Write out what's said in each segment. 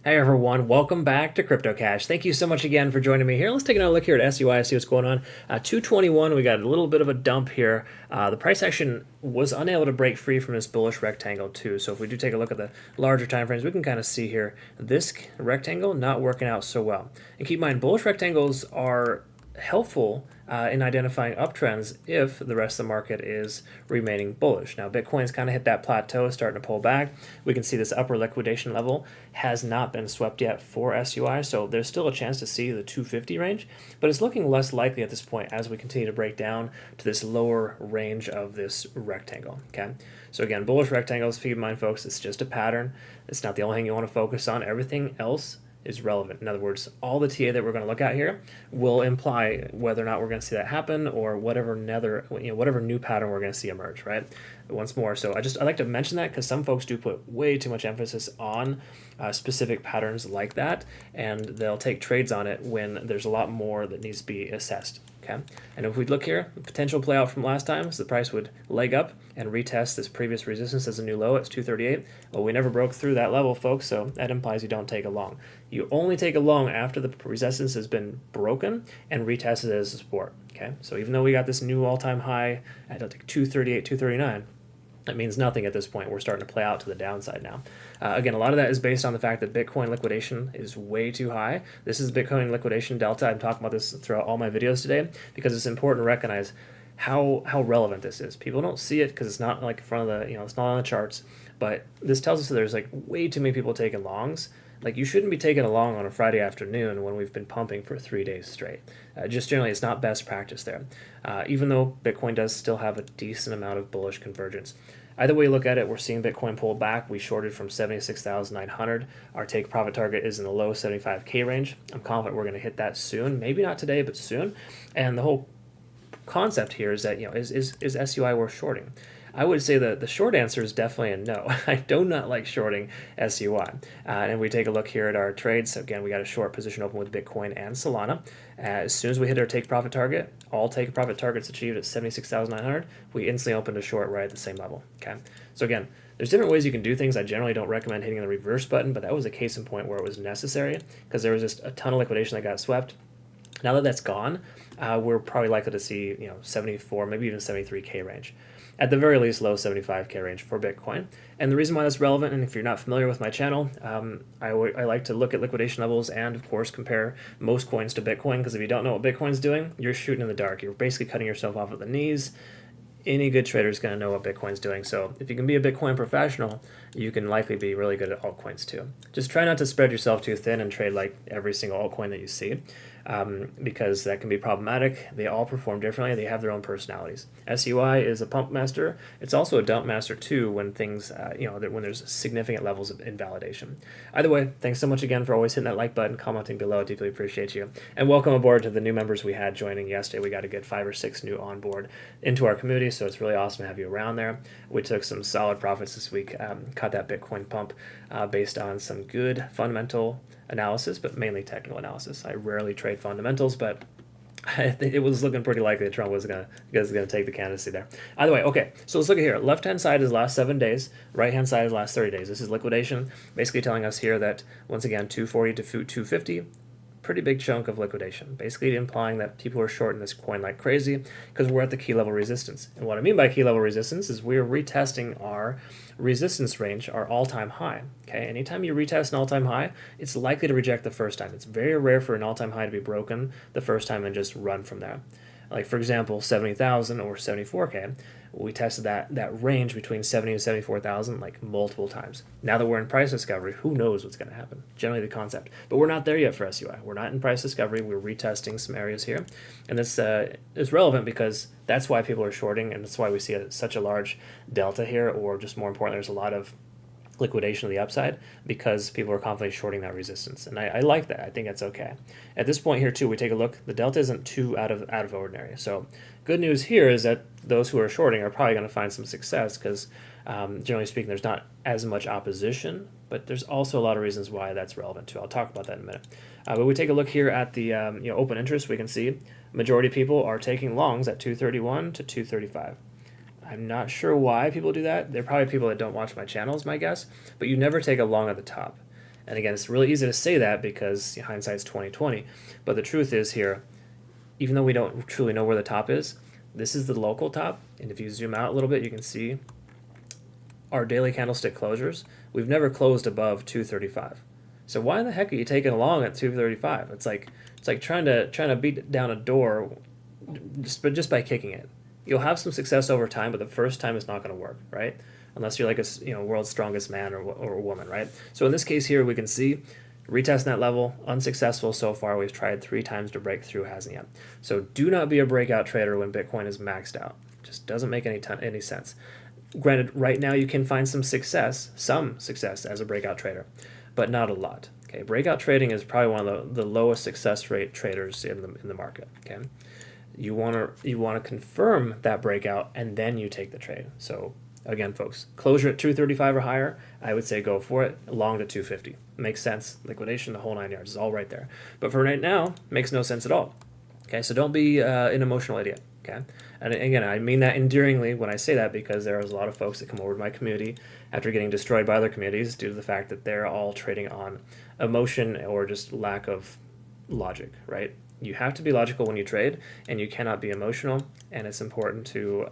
Hey everyone, welcome back to Crypto Cash. Thank you so much again for joining me here. Let's take another look here at SUI, see what's going on. 221, we got a little bit of a dump here. The price action was unable to break free from this bullish rectangle too. So if we do take a look at the larger time frames, we can kind of see here this rectangle not working out so well. And keep in mind, bullish rectangles are helpful in identifying uptrends if the rest of the market is remaining bullish. Now, Bitcoin's kind of hit that plateau, starting to pull back. We can see this upper liquidation level has not been swept yet for SUI, so there's still a chance to see the 250 range, but it's looking less likely at this point as we continue to break down to this lower range of this rectangle. Okay, so again, bullish rectangles, keep in mind, folks, it's just a pattern. It's not the only thing you want to focus on. Everything else is relevant. In other words, all the TA that we're going to look at here will imply whether or not we're going to see that happen or whatever new pattern we're going to see emerge, right? Once more, so I like to mention that because some folks do put way too much emphasis on specific patterns like that, and they'll take trades on it when there's a lot more that needs to be assessed. Okay, and if we look here, the potential play out from last time is the price would leg up and retest this previous resistance as a new low. It's 238. Well, we never broke through that level, folks, so that implies you don't take a long. You only take a long after the resistance has been broken and retested as a support. Okay, so even though we got this new all-time high at 238, 239, that means nothing at this point. We're starting to play out to the downside now. Again, a lot of that is based on the fact that Bitcoin liquidation is way too high. This is Bitcoin liquidation delta. I'm talking about this throughout all my videos today because it's important to recognize how relevant this is. People don't see it because it's not like in front of the, it's not on the charts, but this tells us that there's like way too many people taking longs. Like, you shouldn't be taking a long on a Friday afternoon when we've been pumping for 3 days straight. Just generally, it's not best practice there, even though Bitcoin does still have a decent amount of bullish convergence. Either way you look at it, we're seeing Bitcoin pull back. We shorted from 76,900. Our take profit target is in the low 75K range. I'm confident we're going to hit that soon. Maybe not today, but soon. And the whole concept here is that, is SUI worth shorting? I would say that the short answer is definitely a no. I do not like shorting SUI. And we take a look here at our trades. Again, we got a short position open with Bitcoin and Solana. As soon as we hit our take profit target, all take profit targets achieved at 76,900, we instantly opened a short right at the same level. Okay. So again, there's different ways you can do things. I generally don't recommend hitting the reverse button, but that was a case in point where it was necessary because there was just a ton of liquidation that got swept. Now that that's gone, we're probably likely to see 74, maybe even 73K range. At the very least, low 75K range for Bitcoin. And the reason why that's relevant, and if you're not familiar with my channel, I like to look at liquidation levels and, of course, compare most coins to Bitcoin, because if you don't know what Bitcoin's doing, you're shooting in the dark. You're basically cutting yourself off at the knees. Any good trader is going to know what Bitcoin's doing. So if you can be a Bitcoin professional, you can likely be really good at altcoins too. Just try not to spread yourself too thin and trade like every single altcoin that you see, because that can be problematic. They all perform differently. They have their own personalities. SUI is a pump master. It's also a dump master too when things, when there's significant levels of invalidation. Either way, thanks so much again for always hitting that like button, commenting below. I deeply appreciate you. And welcome aboard to the new members we had joining yesterday. We got a good 5 or 6 new on board into our community, so it's really awesome to have you around there. We took some solid profits this week, caught that Bitcoin pump based on some good fundamental analysis, but mainly technical analysis. I rarely trade fundamentals, but I think it was looking pretty likely that Trump was gonna take the candidacy there. Either way, okay. So let's look at here. Left hand side is last 7 days. Right hand side is last 30 days. This is liquidation, basically telling us here that once again 240 to 250. Pretty big chunk of liquidation, basically implying that people are shorting this coin like crazy because we're at the key level resistance. And what I mean by key level resistance is we're retesting our resistance range, our all-time high. Okay, anytime you retest an all-time high, it's likely to reject the first time. It's very rare for an all-time high to be broken the first time and just run from there. Like, for example, 70,000 or 74K, we tested that range between 70 and 74,000 like multiple times. Now that we're in price discovery, who knows what's going to happen? Generally the concept. But we're not there yet for SUI. We're not in price discovery. We're retesting some areas here. And this is relevant because that's why people are shorting, and that's why we see such a large delta here, or just more importantly, there's a lot of liquidation of the upside because people are confidently shorting that resistance, and I like that. I think that's okay. At this point here too, we take a look. The delta isn't too out of ordinary. So good news here is that those who are shorting are probably going to find some success because generally speaking, there's not as much opposition, but there's also a lot of reasons why that's relevant too. I'll talk about that in a minute. But we take a look here at the open interest. We can see majority of people are taking longs at 231 to 235. I'm not sure why people do that. They're probably people that don't watch my channel, is my guess. But you never take a long at the top. And again, it's really easy to say that because hindsight's 2020. But the truth is here, even though we don't truly know where the top is, this is the local top. And if you zoom out a little bit, you can see our daily candlestick closures. We've never closed above 235. So why in the heck are you taking along at 235? It's like trying to beat down a door just by kicking it. You'll have some success over time, but the first time it's not going to work, right? Unless you're like a world's strongest man or woman, right? So in this case here, we can see retesting that level, unsuccessful so far. We've tried 3 times to break through, hasn't yet. So do not be a breakout trader when Bitcoin is maxed out. Just doesn't make any sense. Granted, right now you can find some success as a breakout trader, but not a lot. Okay, breakout trading is probably one of the lowest success rate traders in the market. Okay, you want to confirm that breakout and then you take the trade. So again, folks, closure at 235 or higher, I would say go for it. Long to 250 makes sense. Liquidation, the whole 9 yards is all right there. But for right now, makes no sense at all. Okay, so don't be an emotional idiot. Okay, and again, I mean that endearingly when I say that, because there is a lot of folks that come over to my community after getting destroyed by other communities due to the fact that they're all trading on emotion or just lack of logic, right? You have to be logical when you trade, and you cannot be emotional, and it's important to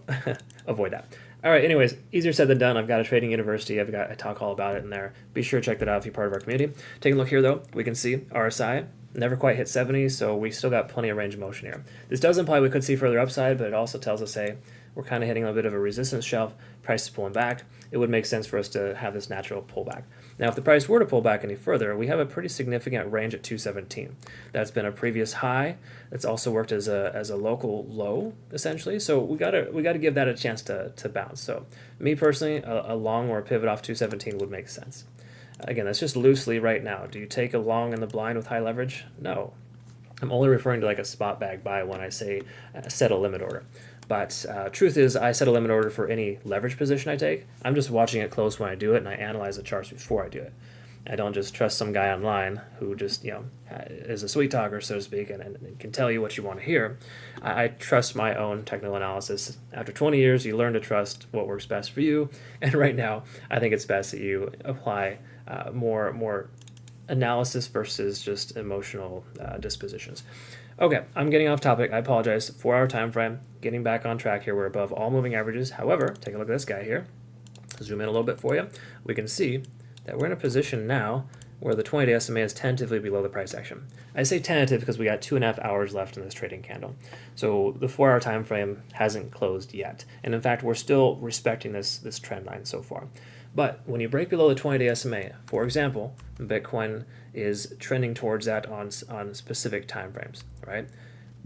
avoid that. All right, anyways, easier said than done. I've got a trading university. I talk all about it in there. Be sure to check that out if you're part of our community. Taking a look here, though, we can see RSI never quite hit 70, so we still got plenty of range of motion here. This does imply we could see further upside, but it also tells us, hey, we're kind of hitting a bit of a resistance shelf. Price is pulling back. It would make sense for us to have this natural pullback. Now, if the price were to pull back any further, we have a pretty significant range at 217. That's been a previous high. It's also worked as a local low, essentially. So we gotta give that a chance to bounce. So me personally, a long or a pivot off 217 would make sense. Again, that's just loosely right now. Do you take a long in the blind with high leverage? No. I'm only referring to like a spot bag buy when I say set a limit order. But truth is, I set a limit order for any leverage position I take. I'm just watching it close when I do it, and I analyze the charts before I do it. I don't just trust some guy online who just, is a sweet talker, so to speak, and can tell you what you want to hear. I trust my own technical analysis. After 20 years, you learn to trust what works best for you. And right now, I think it's best that you apply more analysis versus just emotional dispositions. Okay, I'm getting off topic. I apologize. 4-hour time frame. Getting back on track here. We're above all moving averages. However, take a look at this guy here. Zoom in a little bit for you. We can see that we're in a position now where the 20-day SMA is tentatively below the price action. I say tentative because we got 2.5 hours left in this trading candle. So the 4-hour time frame hasn't closed yet. And in fact, we're still respecting this trend line so far. But when you break below the 20-day SMA, for example, Bitcoin is trending towards that on specific time frames, right?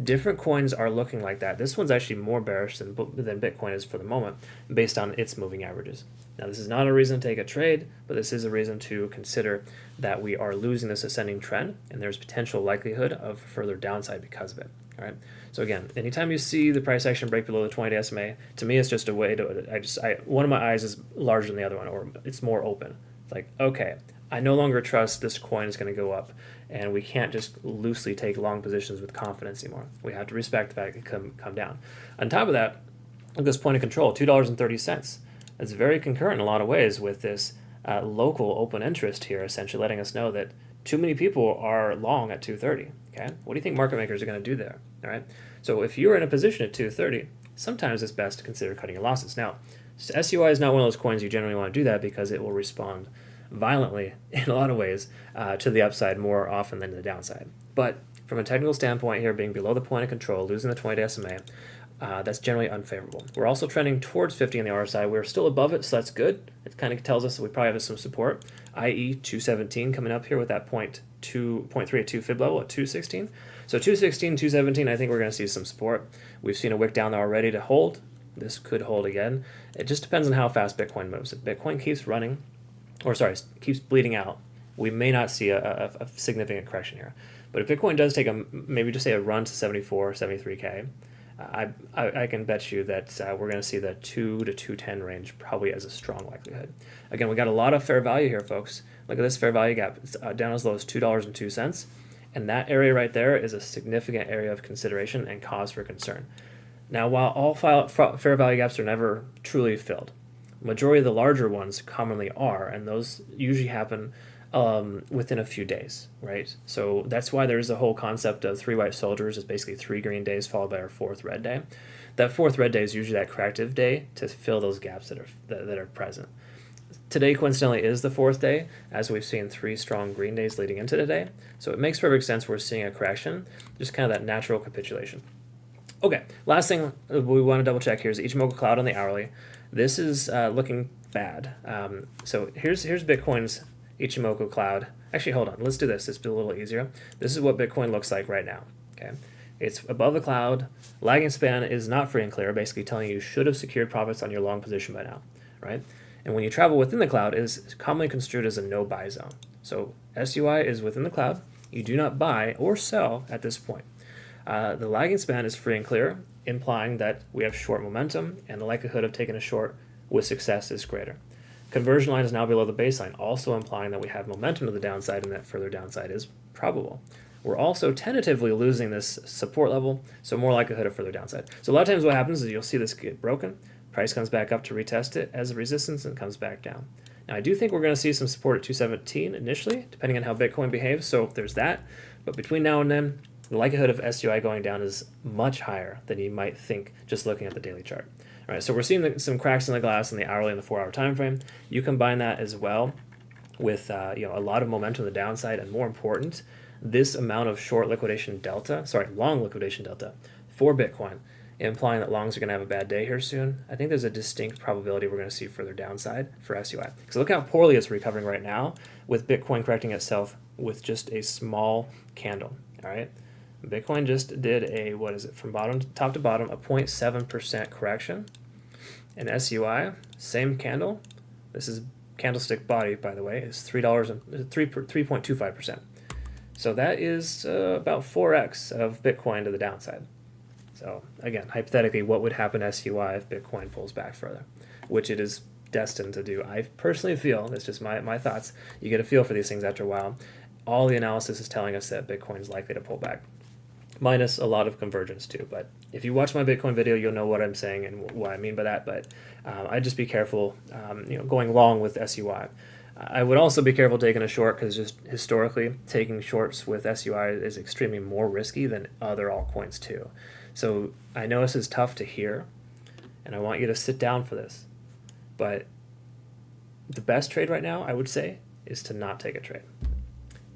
Different coins are looking like that. This one's actually more bearish than Bitcoin is for the moment based on its moving averages. Now, this is not a reason to take a trade, but this is a reason to consider that we are losing this ascending trend, and there's potential likelihood of further downside because of it. All right. So again, anytime you see the price action break below the 20-day SMA, to me, it's just a way to. One of my eyes is larger than the other one, or it's more open. It's like, okay, I no longer trust this coin is going to go up, and we can't just loosely take long positions with confidence anymore. We have to respect the fact it can come down. On top of that, look at this point of control, $2.30. That's very concurrent in a lot of ways with this local open interest here, essentially letting us know that too many people are long at 230. Okay, what do you think market makers are going to do there? All right, so if you're in a position at 230, sometimes it's best to consider cutting your losses. Now, SUI is not one of those coins you generally want to do that because it will respond violently in a lot of ways to the upside more often than the downside. But from a technical standpoint here, being below the point of control, losing the 20-day SMA, that's generally unfavorable. We're also trending towards 50 on the RSI. We're still above it, so that's good. It kind of tells us that we probably have some support, i.e. 217 coming up here with that 0.382 fib level at 216. So 216, 217, I think we're going to see some support. We've seen a wick down there already to hold. This could hold again. It just depends on how fast Bitcoin moves. If Bitcoin keeps running, keeps bleeding out, we may not see a significant correction here. But if Bitcoin does take maybe just say a run to 74, 73K, I can bet you that we're going to see the 2 to 210 range probably as a strong likelihood. Again, we got a lot of fair value here, folks. Look at this fair value gap. It's down as low as $2.02. And that area right there is a significant area of consideration and cause for concern. Now, while all fair value gaps are never truly filled, majority of the larger ones commonly are, and those usually happen within a few days, right? So that's why there's a whole concept of 3 white soldiers is basically 3 green days followed by our 4th red day. That 4th red day is usually that corrective day to fill those gaps that are present. Today, coincidentally, is the 4th day, as we've seen 3 strong green days leading into today. So it makes perfect sense we're seeing a correction, just kind of that natural capitulation. Okay, last thing we want to double check here is Ichimoku Cloud on the hourly. This is looking bad. So here's Bitcoin's Ichimoku Cloud. Actually, hold on. Let's do this. It's a little easier. This is what Bitcoin looks like right now. Okay, it's above the cloud. Lagging span is not free and clear, basically telling you should have secured profits on your long position by now, right? And when you travel within the cloud, it is commonly construed as a no buy zone. So SUI is within the cloud. You do not buy or sell at this point. The lagging span is free and clear, implying that we have short momentum and the likelihood of taking a short with success is greater. Conversion line is now below the baseline, also implying that we have momentum to the downside and that further downside is probable. We're also tentatively losing this support level, so more likelihood of further downside. So a lot of times what happens is you'll see this get broken, price comes back up to retest it as a resistance and comes back down. Now I do think we're going to see some support at 217 initially, depending on how Bitcoin behaves, so there's that. But between now and then, the likelihood of SUI going down is much higher than you might think just looking at the daily chart. All right, so we're seeing some cracks in the glass in the hourly and the 4-hour time frame. You combine that as well with a lot of momentum on the downside, and more important, this amount of long liquidation delta for Bitcoin, implying that longs are going to have a bad day here soon. I think there's a distinct probability we're going to see further downside for SUI. So look how poorly it's recovering right now, with Bitcoin correcting itself with just a small candle. All right. Bitcoin just did from top to bottom, a 0.7% correction. And SUI, same candle. This is candlestick body, by the way, is $3.25%. So that is about 4x of Bitcoin to the downside. So again, hypothetically, what would happen to SUI if Bitcoin pulls back further, which it is destined to do. I personally feel, that's just my thoughts, you get a feel for these things after a while. All the analysis is telling us that Bitcoin is likely to pull back, minus a lot of convergence too. But if you watch my Bitcoin video, you'll know what I'm saying and what I mean by that. But I'd just be careful, going long with SUI. I would also be careful taking a short, because just historically, taking shorts with SUI is extremely more risky than other altcoins too. So I know this is tough to hear, and I want you to sit down for this. But the best trade right now, I would say, is to not take a trade.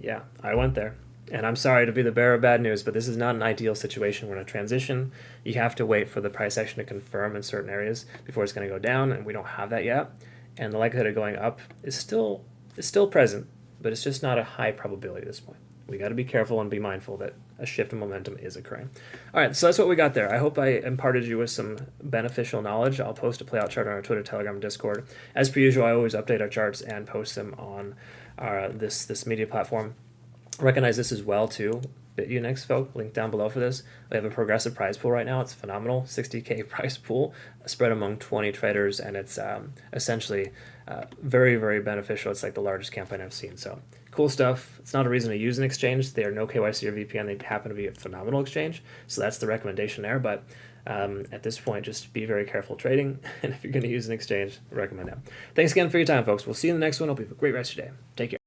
Yeah, I went there. And I'm sorry to be the bearer of bad news, but this is not an ideal situation. We're in a transition. You have to wait for the price action to confirm in certain areas before it's going to go down, and we don't have that yet. And the likelihood of going up is still present, but it's just not a high probability at this point. We got to be careful and be mindful that a shift in momentum is occurring. All right, so that's what we got there. I hope I imparted you with some beneficial knowledge. I'll post a playout chart on our Twitter, Telegram, and Discord. As per usual, I always update our charts and post them on this media platform. Recognize this as well too. Bitunix, folks, link down below for this. We have a progressive prize pool right now. It's phenomenal, 60K prize pool spread among 20 traders, and it's essentially very, very beneficial. It's like the largest campaign I've seen. So cool stuff. It's not a reason to use an exchange. They are no KYC or VPN. They happen to be a phenomenal exchange. So that's the recommendation there. But at this point, just be very careful trading. And if you're going to use an exchange, recommend that. Thanks again for your time, folks. We'll see you in the next one. Hope you have a great rest of your day. Take care.